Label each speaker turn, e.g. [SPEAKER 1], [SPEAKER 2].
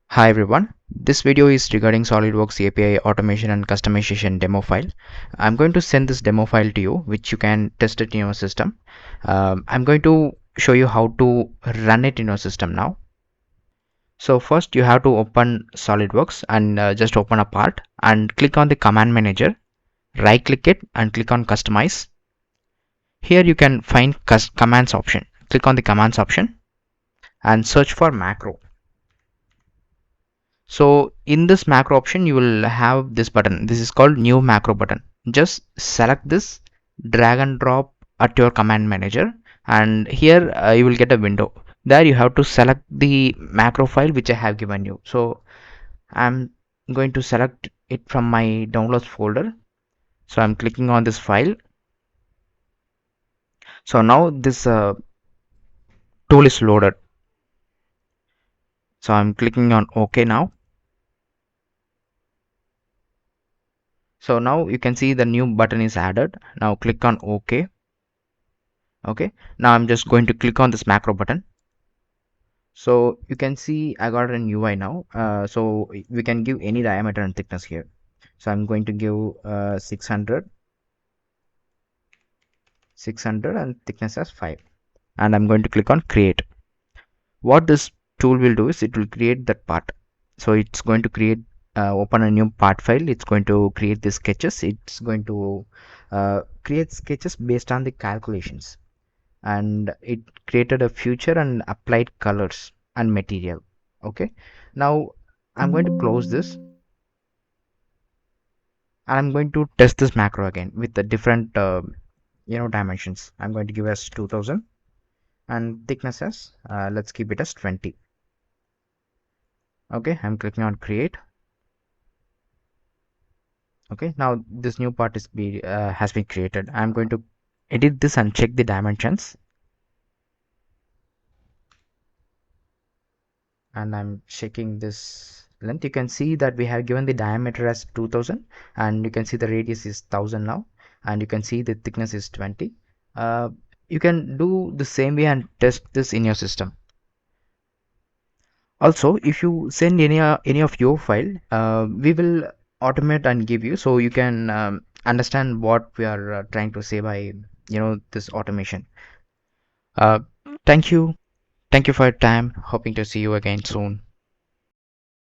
[SPEAKER 1] Hi everyone, this video is regarding SolidWorks API automation and customization demo file. I'm going to send this demo file to you, which you can test it in your system. I'm going to show you how to run it in your system now. So first you have to open SolidWorks and just open a part and click on the command manager, right click it and click on customize. Here you can find commands option. Click on the commands option and search for macro. So in this macro option you will have this button. This is called new macro button. Just select this, drag and drop at your command manager, and here you will get a window. There you have to select the macro file which I have given you. So I'm going to select it from my downloads folder. So I'm clicking on this file. So now this tool is loaded. So I'm clicking on OK now. So now you can see the new button is added. Now click on OK. Okay, now I'm just going to click on this macro button. So you can see I got an UI now. So we can give any diameter and thickness here. So I'm going to give 600 and thickness as 5, and I'm going to click on create. What this tool will do is it will create that part. So it's going to create open a new part file. It's going to create the sketches. It's going to create sketches based on the calculations, and it created a future and applied colors and material. Okay, now I'm going to close this and I'm going to test this macro again with the different dimensions. I'm going to give as 2000 and thickness as let's keep it as 20. Okay, I'm clicking on create. Okay, now this new part has been created. I'm going to edit this and check the dimensions, and I'm checking this length. You can see that we have given the diameter as 2000, and you can see the radius is 1000 now, and you can see the thickness is 20. You can do the same way and test this in your system. Also, if you send any of your file, we will automate and give you, so you can understand what we are trying to say by this automation. uh, thank you for your time. Hoping to see you again soon.